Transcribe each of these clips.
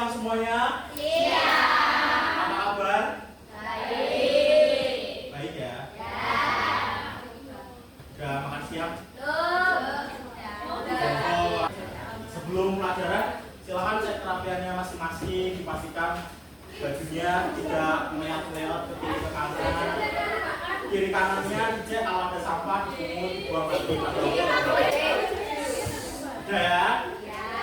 siang semuanya? Iya. Apa kabar? Baik. Baik ya? Ya. Udah makan siang? Udah. Sebelum pelajaran, silakan cek kerapiannya masing-masing, dipastikan bajunya tidak meleot-leot ke kiri ke kanan. Kiri kanannya dicek kalau ada sampah dipungut, dibuang ke udah ya?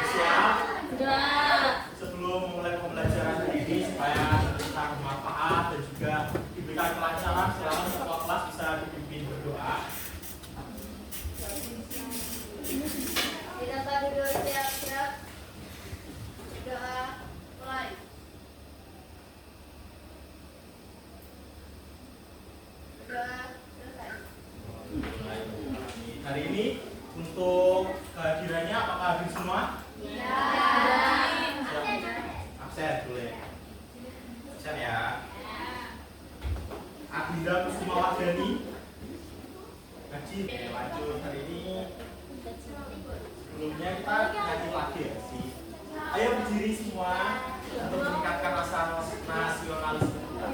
Siap? Udah. Sebelum memulai pembelajaran hari ini supaya kita bermanfaat dan juga diberikan kelancaran, silakan ketua kelas bisa dipimpin berdoa. Kita duduk siap-siap. Doa mulai. Doa selesai. Hari ini untuk kehadirannya apakah hadir semua? Iya. Absen boleh. Absen ya. Adinda Kusumawardani. Ngaji. Lanjut hari ini. Sebelumnya kita ngaji lagi ya sih. Ayo berdiri semua untuk meningkatkan rasa nasionalisme kita.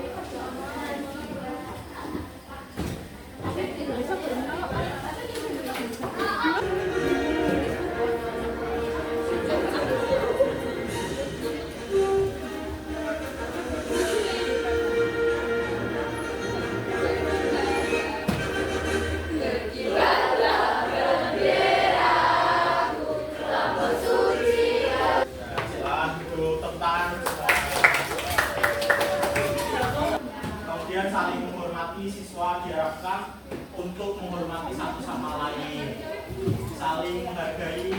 Kemudian saling menghormati, siswa diharapkan untuk menghormati satu sama lain, saling menghargai,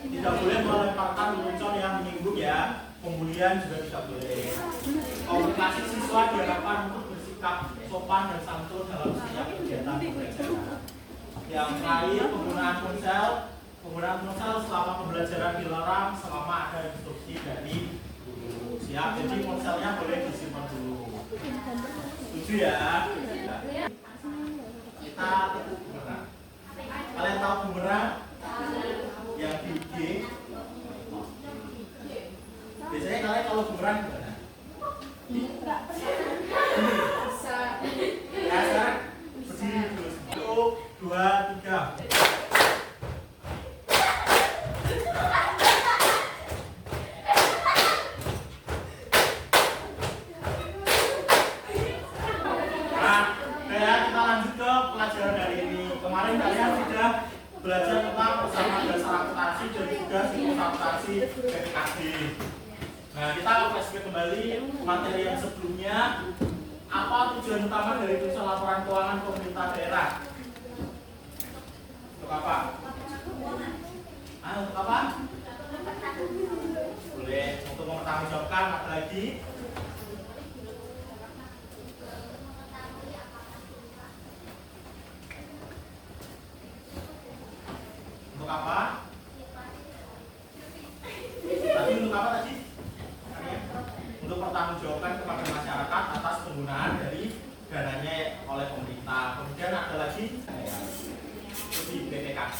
tidak boleh melemparkan lelucon yang menyinggung ya, pembulian juga tidak boleh. Komunikasi siswa diharapkan untuk bersikap sopan dan santun dalam setiap kegiatan pembelajaran. Yang terakhir, penggunaan ponsel selama pembelajaran dilarang selama ada instruksi dari guru. Siap, jadi ponselnya boleh disimpan dulu. Setuju ya? Kita tepuk bumerang. Kalian tahu bumerang? Yang di IG. Biasanya kalian kalau bumerang gimana? Ya sekarang berdiri dulu. 1, 2, 3. Kemarin kalian sudah belajar tentang persamaan dasar akuntansi dan juga siklus akuntansi PPKB. Nah, kita flashback kembali materi yang sebelumnya. Apa tujuan utama dari tulisan laporan keuangan pemerintah daerah? Untuk apa? Untuk apa? Boleh untuk mempertanggungjawabkan apa lagi? Untuk apa? Tadi untuk apa tadi? Untuk pertanggungjawabkan kepada masyarakat atas penggunaan dari dananya oleh pemerintah. Kemudian ada lagi di BPKB.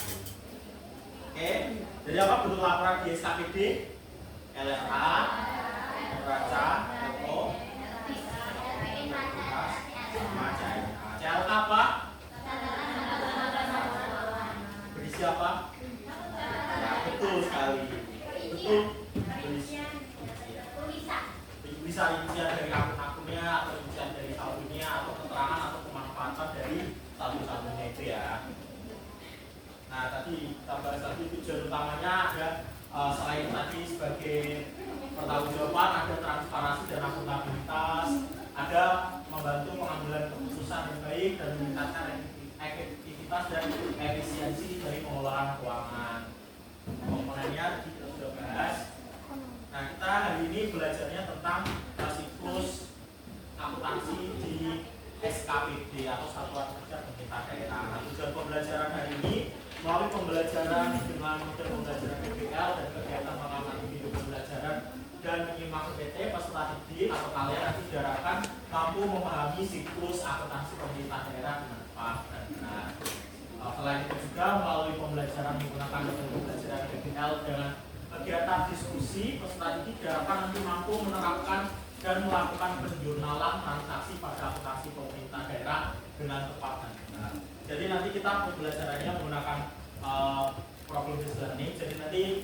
Oke, jadi apa bentuk laporan di SKPD? LRA, neraca, toko, sama CLK apa? Berisi apa? Ya, betul sekali. Betul. Bisa rincian dari akun-akunnya atau rincian dari saldonya atau keterangan atau pemanfaatan dari saldo-saldonya itu ya. Nah, tadi kita bahas lagi tujuan utamanya ada selain tadi sebagai pertanggungjawaban, ada transparansi dan akuntabilitas, ada membantu pengambilan keputusan yang baik dan meningkatkan efektivitas dan efisiensi dari pengelolaan keuangan. Komponennya kita sudah bahas. Nah, kita hari ini belajarnya tentang siklus akuntansi di SKPD atau Satuan Kerja Pemerintah Daerah. Nah, tujuan pembelajaran hari ini melalui pembelajaran dengan metode pembelajaran PBL dan kegiatan mengamati video pembelajaran dan menyimak PT peserta didik atau kalian nanti diharapkan mampu memahami siklus akuntansi pemerintah daerah dengan tepat dan benar. Selain itu juga melalui pembelajaran menggunakan metode pembelajaran PBL dengan kegiatan diskusi peserta didik diharapkan nanti mampu menerapkan dan melakukan penjurnalan transaksi pada akuntansi pemerintah daerah dengan tepat dan benar. Jadi nanti kita pembelajarannya menggunakan problem based learning. Jadi nanti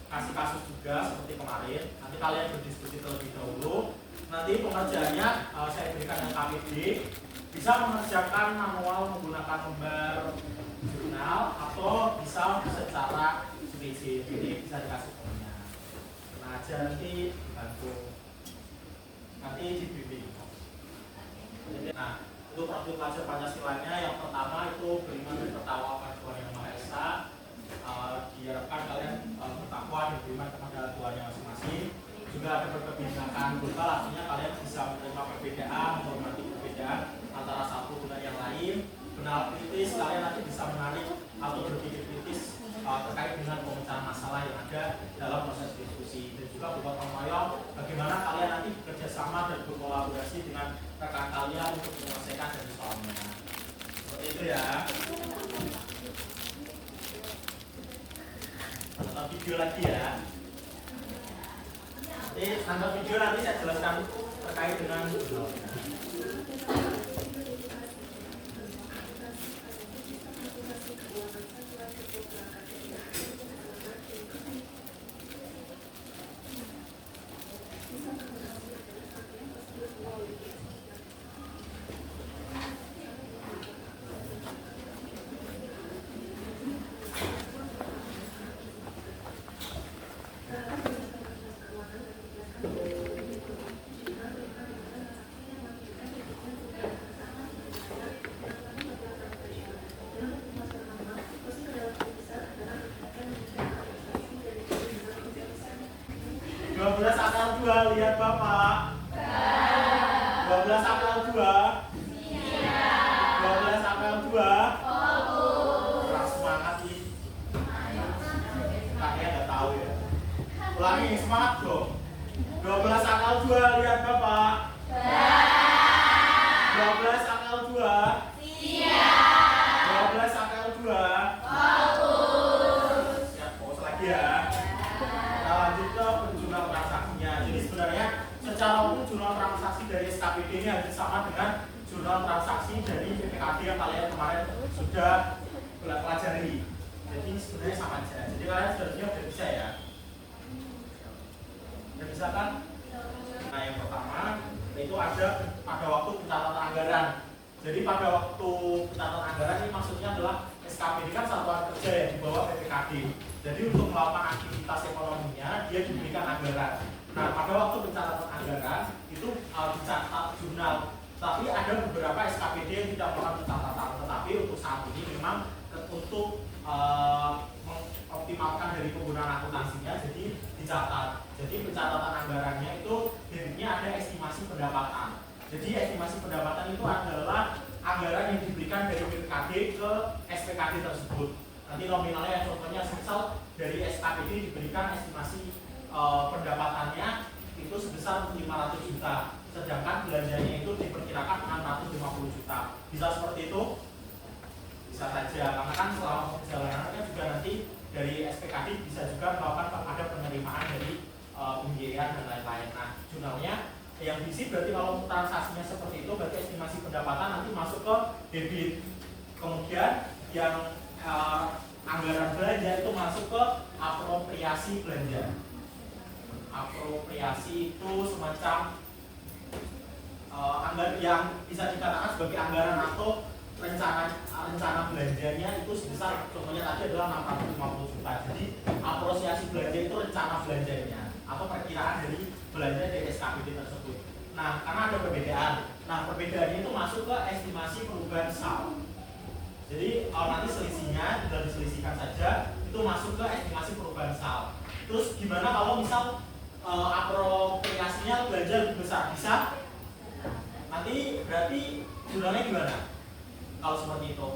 kasih kasus juga seperti kemarin. Nanti kalian berdiskusi terlebih dahulu. Nanti pengerjaannya saya berikan yang KPD, bisa mengerjakan manual menggunakan lembar jurnal atau bisa secara spreadsheet. Jadi bisa dikasih formnya. Nah, aja nanti dibantu. Nanti dibimbing. Nah, untuk profil pelajar Pancasilanya yang pertama itu beriman dan bertakwa kepada Tuhan Yang Maha Esa. Diharapkan kalian bertakwa dan beriman kepada Tuhan yang masing-masing. Juga ada perbedaan global, artinya kalian bisa menerima perbedaan, menghormati perbedaan antara satu dengan yang lain. Benar kritis, kalian nanti bisa menarik atau berpikir kritis terkait dengan pemecahan masalah yang ada dalam proses diskusi. Dan juga bergotong royong, bagaimana kalian nanti bekerja sama dan berkolaborasi dengan rekan kalian untuk menyelesaikan dari soalnya. Seperti itu ya. Nonton video lagi ya. Nonton video nanti saya jelaskan terkait dengan lihat Bapak. 12 akal 2. 12 akal 2. Keras semangat nih. Kakeknya nggak tahu ya. Ulangi semangat dong. 12 akal 2 lihat Bapak. 12 akal 2. 12 akal 2. Siap pause lagi ya. Kita lanjut ke penjurnal transaksinya. Jadi sebenarnya secara umum jurnal transaksi dari SKPD ini hampir sama dengan jurnal transaksi dari PPKD yang kalian kemarin sudah pelajari. Jadi sebenarnya sama aja. Jadi kalian sebenarnya udah bisa ya. Udah bisa kan? Nah yang pertama itu ada pada waktu pencatatan anggaran. Jadi pada waktu pencatatan anggaran ini maksudnya adalah SKPD kan satuan kerja yang di bawah PPKD. Jadi untuk melakukan aktivitas ekonominya dia diberikan anggaran. Nah pada waktu pencatatan anggaran itu dicatat jurnal. Tapi ada beberapa SKPD yang tidak melakukan pencatatan. Tetapi untuk saat ini memang untuk mengoptimalkan dari penggunaan akuntansinya, jadi dicatat. Jadi pencatatan anggarannya itu debitnya ada estimasi pendapatan. Jadi estimasi pendapatan itu adalah anggaran yang diberikan dari PPKD ke SPKD tersebut. Nanti nominalnya contohnya misal dari SKPD diberikan estimasi pendapatannya itu sebesar 500 juta, sedangkan belanjanya itu diperkirakan 650 juta. Bisa seperti itu? Bisa saja, karena kan selama perjalanan kan juga nanti dari SPKD bisa juga melakukan ada penerimaan dari pembiayaan dan lain-lain. Nah, jurnalnya yang diisi berarti kalau transaksinya seperti itu berarti estimasi pendapatan nanti masuk ke debit. Kemudian yang anggaran belanja itu masuk ke apropriasi belanja. Apropriasi itu semacam anggaran yang bisa dikatakan sebagai anggaran atau rencana belanjanya itu sebesar contohnya tadi adalah 650 juta. Jadi apropriasi belanja itu rencana belanjanya atau perkiraan dari belanja dari SKPD tersebut. Nah, karena ada perbedaan. Nah, perbedaannya itu masuk ke estimasi perubahan SAL. Jadi nanti selisihnya tinggal diselisihkan saja, itu masuk ke estimasi perubahan SAL. Terus gimana kalau misal apropriasinya belanja lebih besar? Bisa? Nanti berarti jurnalnya gimana? Kalau seperti itu,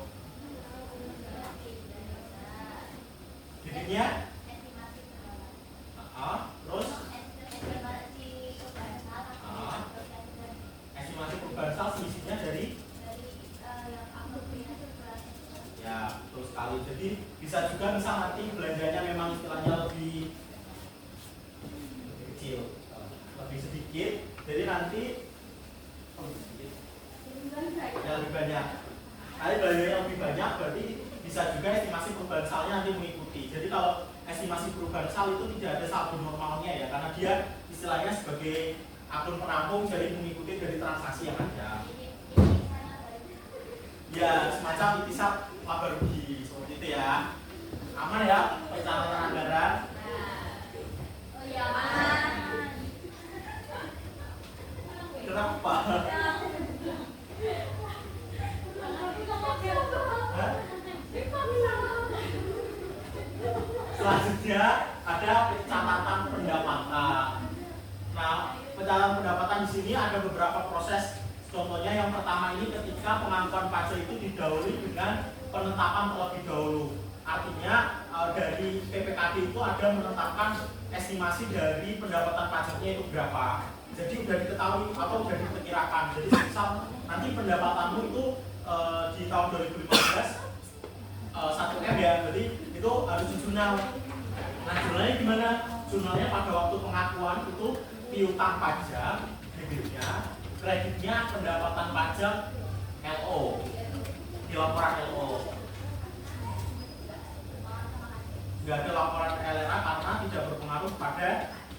debitnya, terus estimasi perubahan SAL selisihnya dari ya betul sekali. Jadi bisa juga misal nanti belanjanya memang istilahnya lebih sedikit, jadi nanti yang lebih banyak. Nanti belanjanya lebih banyak, berarti bisa juga estimasi perubahan salnya nanti mengikuti. Jadi kalau estimasi perubahan sal itu tidak ada saldo normalnya ya, karena dia istilahnya sebagai akun penampung, jadi mengikuti dari transaksi yang ada. Ya, semacam itisab laba rugi seperti itu ya. Aman ya perencanaan anggaran? Oh iya, aman. Kenapa? Hah? Selanjutnya ada pencatatan pendapatan. Nah, pencatatan pendapatan di sini ada beberapa proses. Contohnya yang pertama ini ketika pengakuan pajak itu didahului dengan penetapan terlebih dahulu. Artinya dari PPKD itu ada menetapkan estimasi dari pendapatan pajaknya itu berapa. Jadi sudah diketahui atau sudah diperkirakan. Jadi misal nanti pendapatanmu itu di tahun 2015 1M ya, berarti itu harus dijurnal. Nah, jurnalnya gimana? Jurnalnya pada waktu pengakuan itu piutang pajak, debitnya, kreditnya pendapatan pajak LO, di laporan LO. Nggak ada laporan LRA karena tidak berpengaruh pada,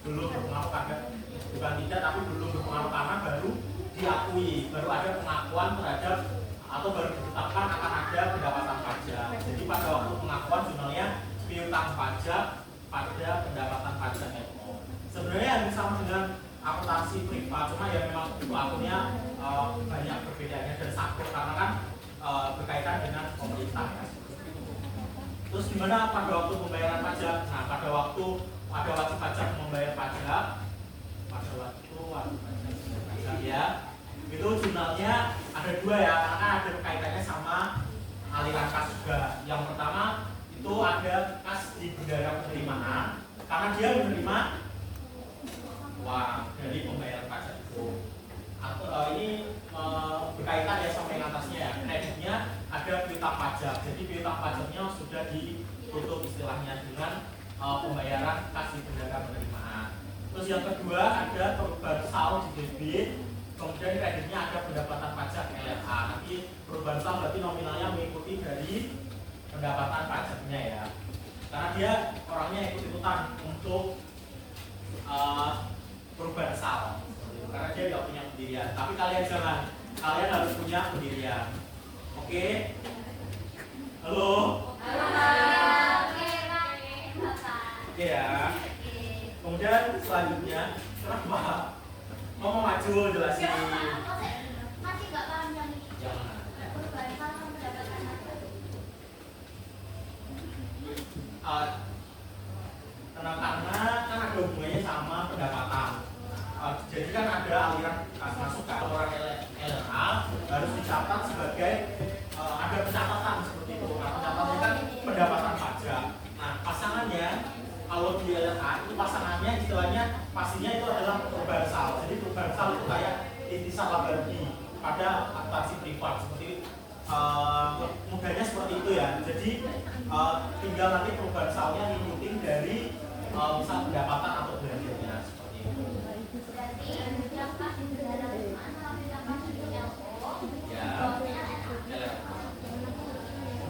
belum berpengaruh pada, bukan tidak tapi belum berpengaruh karena baru diakui, baru ada pengakuan terhadap atau baru ditetapkan akan ada pendapatan pajak. Jadi pada waktu pengakuan jurnalnya piutang pajak pada pendapatan pajak LO. Sebenarnya yang sama dengan akuntansi privat, cuma ya memang itu akunnya banyak perbedaannya dan sakit karena kan berkaitan dengan pemerintah ya. Terus gimana pada waktu pembayaran pajak? Nah, pada waktu ada wajib pajak membayar pajak, pada waktu wajib pajak ya, itu jurnalnya ada dua ya, karena ada kaitannya sama aliran kas juga. Yang pertama itu ada kas di bendara penerimaan, karena dia menerima uang dari pembayaran pajak itu. Atau ini berkaitan ya sama yang atasnya ya, kreditnya ada piutang pajak. Jadi piutang pajaknya sudah ditutup istilahnya dengan pembayaran kas di bendara penerimaan. Terus yang kedua ada perubahan sal di debit, kemudian kreditnya ada pendapatan pajak LRA. Nanti perubahan sal berarti nominalnya mengikuti dari pendapatan pajaknya ya, karena dia orangnya ikut-ikutan untuk perubahan sal, karena dia tidak punya pendirian. Tapi kalian jangan, kalian harus punya pendirian. Oke? Halo? Oke ya. Kemudian selanjutnya, kenapa? Mau maju jelasin. Masih nggak paham yang ini. Jangan. Perubahan sal pendapatan apa? Karena kan ada hubungannya sama pendapatan. Jadi kan ada aliran kas masuk ke laporan LRA harus dicatat sebagai ada pencatatan seperti itu. Nah, pencatatannya kan pendapatan pajak. Nah, pasangannya kalau di LRA itu pasangannya istilahnya pastinya itu adalah perubahan sal. Jadi perubahan sal itu kayak intisab laba rugi pada akuntansi privat seperti mudahnya seperti itu ya. Jadi tinggal nanti perubahan salnya ngikutin dari misal pendapatan atau belanjanya seperti itu. Berarti yang pas di bendara penerimaan sama yang pas di LO. Ya.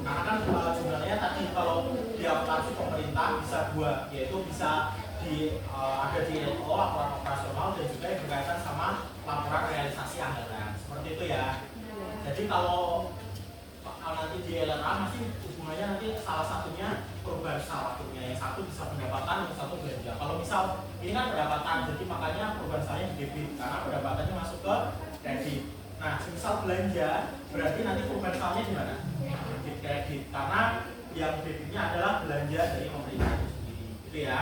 Karena kan jumlahnya tadi kalau di akuntansi pemerintah bisa dua, yaitu bisa ada di LO laporan operasional dan juga yang berkaitan sama laporan realisasi anggaran seperti itu ya. Jadi kalau nanti di LRA masih hubungannya nanti salah satunya perubahan salah satunya, yang satu bisa pendapatan, yang satu belanja. Kalau misal ini kan pendapatan, jadi makanya perubahan salahnya di debit karena pendapatannya masuk ke kredit. Nah, misal belanja berarti nanti perubahan salahnya di mana? Debit kredit, karena yang debitnya adalah belanja dari pemerintah itu sendiri, gitu ya.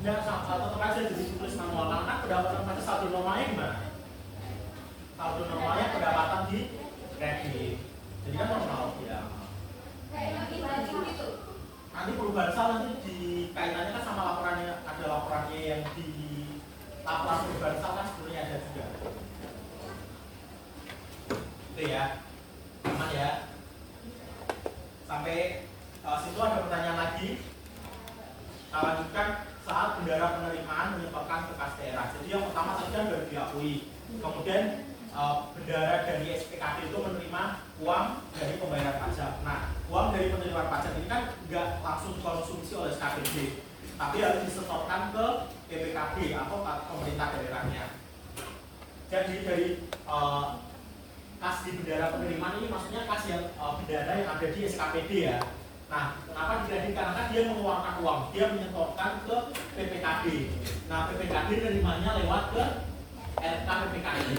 Nah, tetap aja jadi tulis manual karena kan pendapatan pada saldo normalnya gimana? Saldo normalnya pendapatan di kredit, jadi kan normal ya. Nanti perubahan sal nanti di kaitannya kan sama laporannya, ada laporannya yang di laporan perubahan sal kan sebenarnya ada juga. Itu ya, aman ya. Sampai situ ada pertanyaan lagi. Kita lanjutkan saat bendera penerimaan menyetorkan ke kas daerah. Jadi yang pertama tadi kan sudah diakui. Kemudian bendera dari SPKD itu menerima uang dari pembayaran pajak. Nah, uang dari penerimaan pajak ini kan nggak langsung dikonsumsi oleh SKPD, tapi harus disetorkan ke PPKB atau pemerintah daerahnya. Jadi dari kas di bendera penerimaan ini maksudnya kas yang bendera yang ada di SKPD ya. Nah, kenapa dikredit? Karena dia mengeluarkan uang, dia menyetorkan ke PPKB. Nah, PPKB nerimanya lewat ke RK PPKB.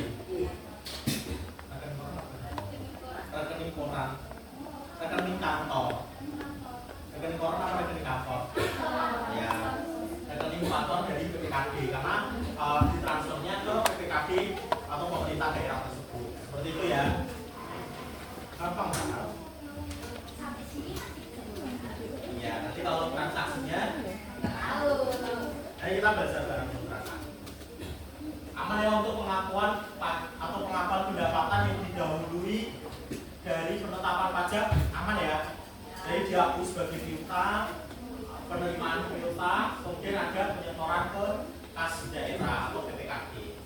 Rekening koran, rekening kantor, rekening koran apa rekening kantor? Ya, rekening kantor dari PPKB karena ditransfernya ke PPKB atau pemerintah daerah tersebut. Seperti itu ya. Gampang kan? Ya, nanti kalau transaksinya, ayo kita belajar bareng transaksi. Aman ya untuk pengakuan atau pengakuan pendapatan yang didahului dari penetapan pajak, aman ya. Jadi diakui sebagai piutang, penerimaan piutang, kemudian ada penyetoran ke kas daerah atau PPKB.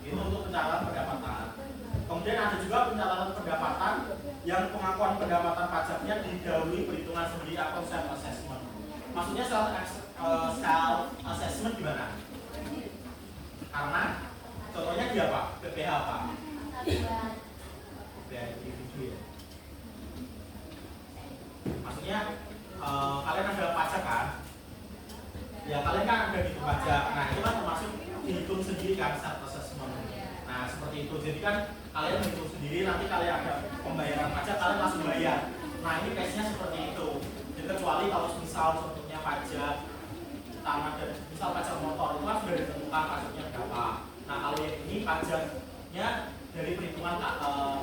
Itu untuk pencatatan pendapatan. Kemudian ada juga pencatatan pendapatan yang pengakuan pendapatan pajaknya didahului perhitungan sendiri atau self assessment. Maksudnya self assessment gimana? Karena contohnya dia apa? PPH apa? PPH individu ya. Maksudnya kalian ada pajak kan? Ya kalian kan ada hitung pajak. Nah itu kan termasuk dihitung sendiri kan self assessment. Nah seperti itu. Jadi kan kalian hitung sendiri, nanti kalian ada pembayaran pajak, kalian langsung bayar. Nah ini case-nya seperti itu. Jadi, kecuali kalau misal contohnya pajak tanah dan misal pajak motor itu kan sudah ditentukan pajaknya berapa. Nah kalau yang ini pajaknya dari perhitungan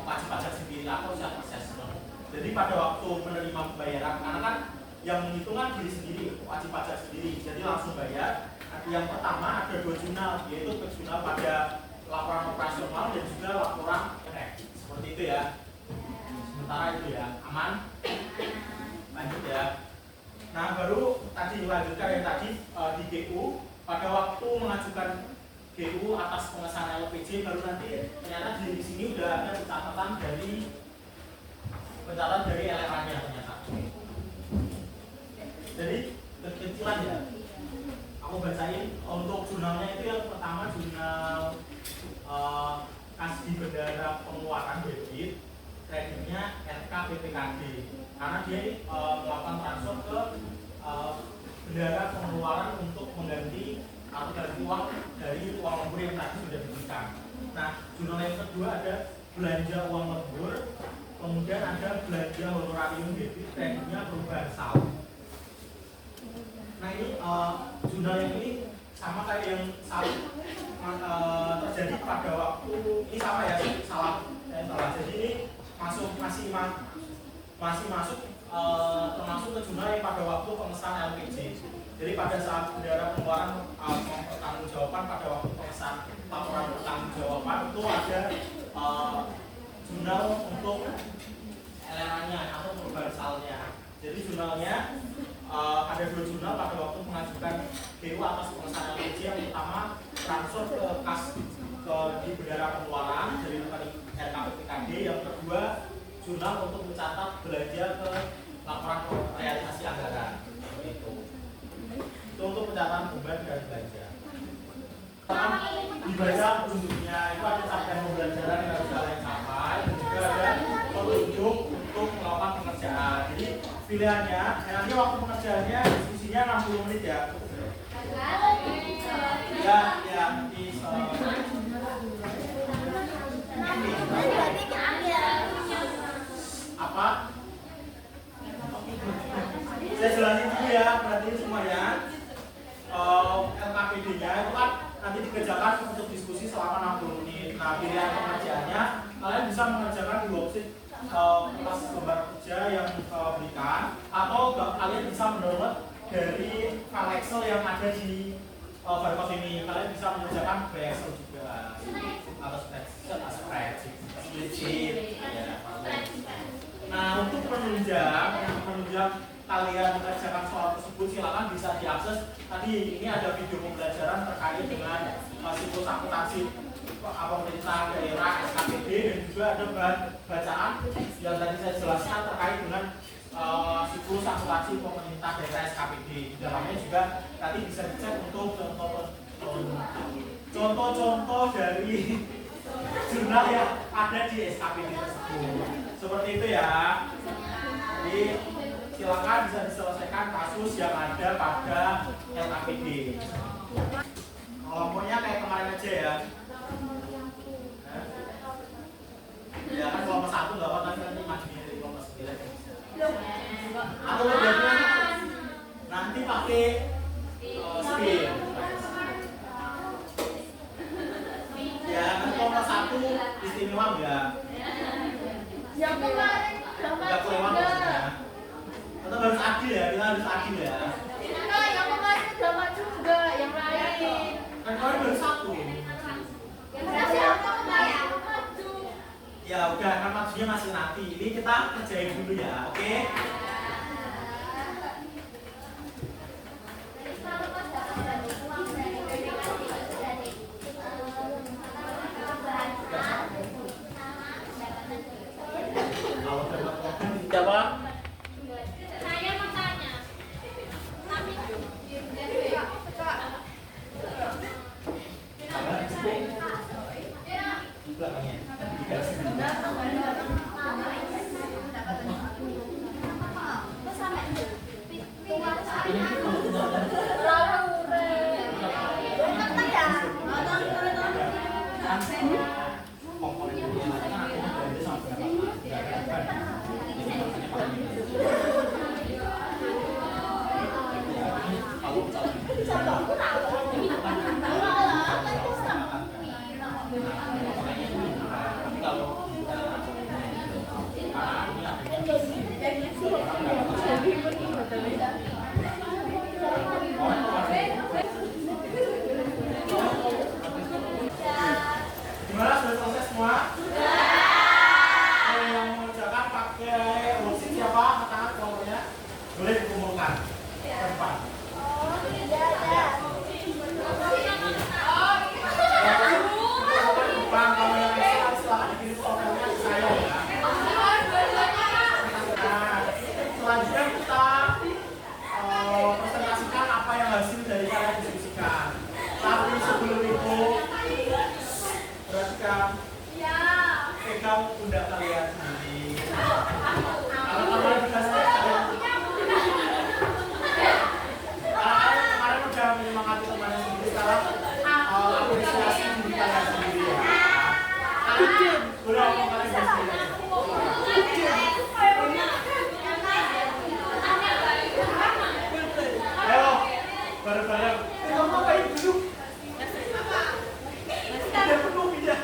pajak sendiri atau self assessment. Jadi pada waktu menerima pembayaran, karena kan yang menghitung kan diri sendiri, wajib pajak sendiri, jadi langsung bayar. Yang pertama ada 2 jurnal, yaitu jurnal pada laporan operasional dan juga laporan efektif. Seperti itu ya. Sementara itu ya, aman? Lanjut ya. Nah baru tadi dilanjutkan yang tadi di GU, pada waktu mengajukan GU atas pengesahan LPJ, baru nanti ternyata di sini udah ada catatan dari LRA-nya ternyata. Jadi kecilan ya. Aku bacain untuk jurnalnya itu yang pertama jurnal kas di bendera pengeluaran debit, kreditnya RK PPKD karena dia melakukan transfer ke bendera pengeluaran untuk mengganti atau ganti uang dari uang lembur yang tadi sudah diberikan. Nah, jurnal yang kedua ada belanja uang lembur, kemudian ada belanja honorarium debit, kreditnya perubahan saldo. Nah ini jurnal yang ini sama kayak yang terjadi pada waktu ini sama ya, salah. Jadi ini masih masuk termasuk ke jurnal yang pada waktu pengesahan LPJ. Jadi pada saat bendera pengeluaran pertanggungjawaban pada waktu pengesahan laporan pertanggungjawaban itu ada jurnal untuk LRA-nya atau perubahan saldonya. Jadi jurnalnya ada 2 jurnal pada waktu mengajukan GU atas pengesahan LPJ. Yang pertama transfer ke kas di bendera pengeluaran dari RK PPKD. Yang kedua jurnal untuk mencatat belanja ke laporan realisasi anggaran. Itu untuk pencatatan beban dan belanja. Dibaca petunjuknya itu ada capaian pembelajaran yang harus kalian capai dan juga ada petunjuk untuk melakukan pengerjaan. Jadi pilihannya, nanti waktu pengerjaannya diskusinya 60 menit ya. Ya, nanti apa? Saya jelasin dulu ya, berarti semuanya. LKPD-nya itu kan nanti dikerjakan untuk diskusi selama 60 menit. Nah, pilihan pengerjaannya kalian bisa mengerjakan di worksheet kertas lembar kerja yang berikan, atau kalian bisa mendownload dari file Excel yang ada di barcode ini. Kalian bisa mengerjakan by Excel juga atau spreadsheet ya. Nah, untuk menunjang kalian mengerjakan soal tersebut, silakan bisa diakses. Tadi ini ada video pembelajaran terkait dengan siklus akuntansi pemerintah daerah SKPD, dan juga ada bacaan yang tadi saya jelaskan terkait dengan siklus akuntansi pemerintah daerah SKPD. Di dalamnya juga nanti bisa dicek untuk contoh-contoh dari jurnal yang ada di SKPD tersebut. Seperti itu ya. Jadi silakan bisa diselesaikan kasus yang ada pada LKPD. Kelompoknya kayak kemarin aja ya. Ya kan kelompok 1 nggak apa-apa, nanti majunya dari kelompok 9. Atau nanti pakai spin. Ya kan kelompok 1 istimewa enggak? Yang kemarin Enggak kelewat maksudnya. Atau harus adil ya, kita harus adil ya. Nah, yang kemarin sama juga, yang lain. Kan kemarin baru 1. Ya udah, kan maksudnya masih nanti. Ini kita kerjain dulu ya, oke? Kalau dapat komen dijawab. Saya mau tanya. Gimana, sudah selesai semua? Yang mengerjakan pakai worksheet siapa? Tangan kelompoknya boleh dikumpulkan ke depan. Bang, kalau yang silahkan dikirim soalnya ke saya ya. Nah, selanjutnya kita presentasikan apa yang hasil dari kalian diskusikan. Tapi sebelum itu, perhatikan pegang pundak kalian sendiri. Kalau kalian dikasih kalian, kemarin udah menyemangati temannya sendiri, sekarang apresiasi diri kalian sendiri ya. Boleh ngomong kalian sendiri. Ayo, bareng-bareng. Ngomong kayak dulu. Tidak penuh tidak.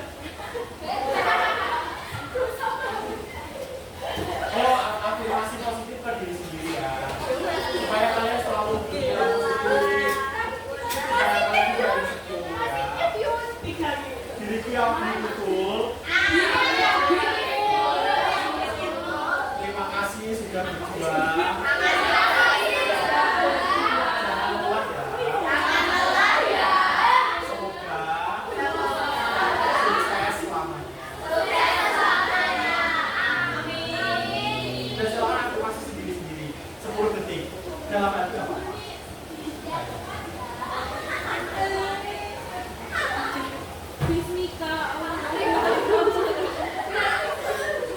Oh, afirmasi positif ke diri sendiri ya. Supaya kalian selalu berpikiran positif. Supaya kalian tidak insecure ya. Diriku yang betul. Terima kasih sudah berjuang. Jangan lelah ya. Semoga sukses selamanya. Dan seorang afirmasi sendiri-sendiri 10 detik dalam hati apa?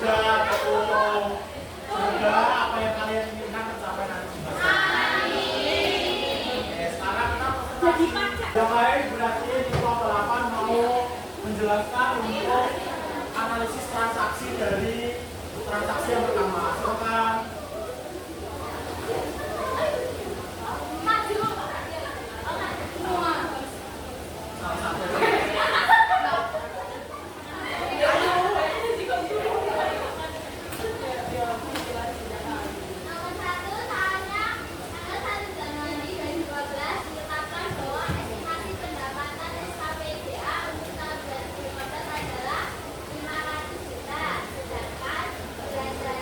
Dan semoga apa yang kalian inginkan tercapai nanti di masa depan. Oke, sekarang kita presentasi. Yang lain berarti di kelompok 8 mau menjelaskan untuk analisis transaksi dari transaksi yang pertama. Silakan. Salah satu. Nomor 1, tanggal 1 Januari 2012 ditetapkan bahwa estimasi pendapatan SKPDA untuk tahun 2015 adalah 500 juta, sedangkan belanja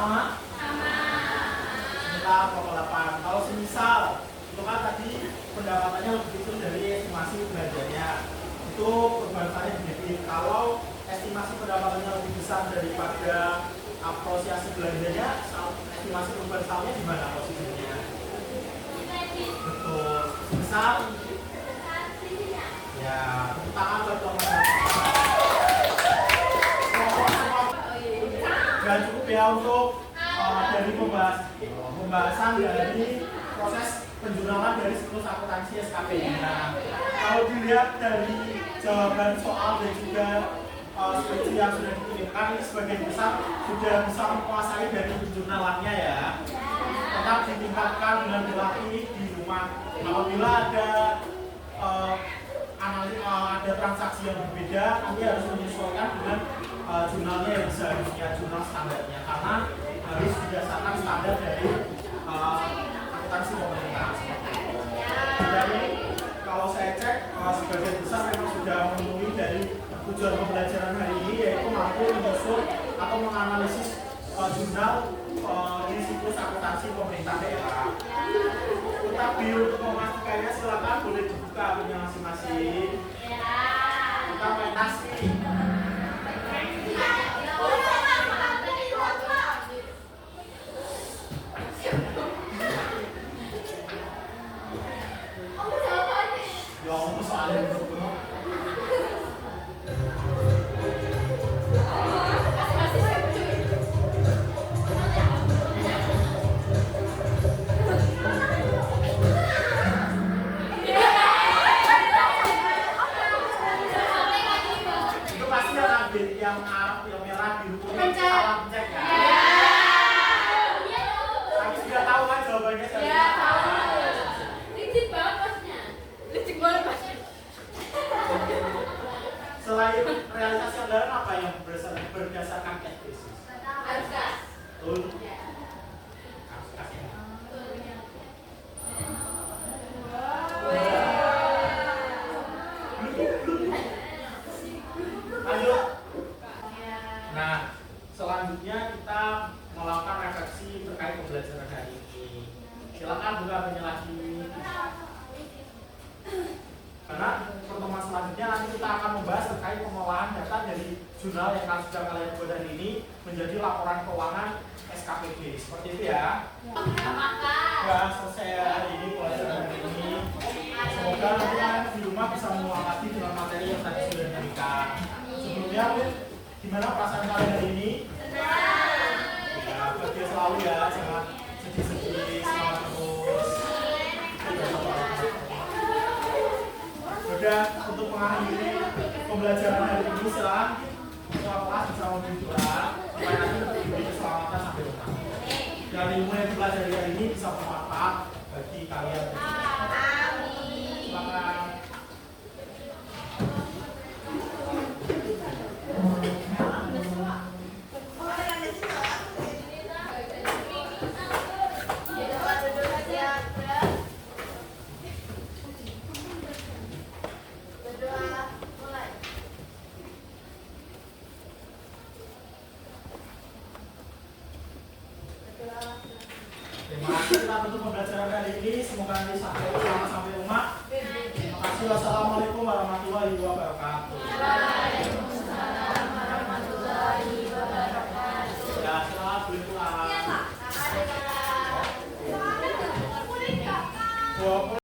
sama? Sekitar 0,8. Kalau semisal itu kan tadi pendapatannya lebih kecil dari estimasi belanjanya, itu perubahannya begitu. Kalau estimasi pendapatannya lebih besar daripada apresiasi belanjanya, estimasi perubahan saldonya di mana posisinya? Betul. Misal ya, tepuk tangan buat teman-teman. Dan cukup ya untuk dari pembahasan dari proses penjurnalan dari siklus akuntansi SKPI. Nah, kalau dilihat dari jawaban soal dan juga skripsi yang sudah dikirimkan, ini sebagian besar sudah bisa menguasai dari penjurnalannya ya. Tetap ditingkatkan dengan dilatih di rumah. Apabila ada ada transaksi yang berbeda, nanti harus menyesuaikan dengan jurnalnya yang seharusnya jurnal standarnya, karena harus berdasarkan standar dari akuntansi pemerintah. Jadi kalau saya cek sebagian besar memang sudah memenuhi dari tujuan pembelajaran hari ini, yaitu mampu menyusun atau menganalisis jurnal siklus akuntansi pemerintah daerah. Tetapi untuk memastikannya silakan boleh dibuka akunnya masing-masing. Kita main nasi. Ya Allah, soalnya begitu. Yang merah biru kuning salah pencet ya. Tapi sudah tahu kan jawabannya siapa? Ya, tahu. Licik banget masnya. Licik banget masnya. Selain realisasi anggaran, apa yang berdasarkan cash basis? Hargas. Betul. Lanjut. Nah, selanjutnya kita melakukan refleksi terkait pembelajaran hari ini. Silakan buka aplikasi lagi. Karena pertemuan selanjutnya nanti kita akan membahas terkait pengolahan data dari jurnal yang sudah kalian buat hari ini menjadi laporan keuangan SKPD. Seperti itu ya. Ya, selesai hari ini pelajaran hari ini. Semoga nanti kalian di rumah bisa mengulang lagi dengan materi yang tadi sudah diberikan. Sebelumnya, gimana perasaan kalian hari ini? Ya, bahagia selalu ya, jangan sedih-sedih, semangat terus. Udah, untuk mengakhiri pembelajaran hari ini, silakan semua kelas bisa membuka supaya nanti diberi keselamatan sampai rumah. Dan ilmu yang dipelajari hari ini bisa bermanfaat bagi kalian. Silakan. Terima kasih kita tutup pembelajaran hari ini. Semoga nanti sampai rumah. Terima kasih. Wassalamualaikum warahmatullahi wabarakatuh. Waalaikumsalam warahmatullahi wabarakatuh. Ya, selamat berpulang. Iya, Pak.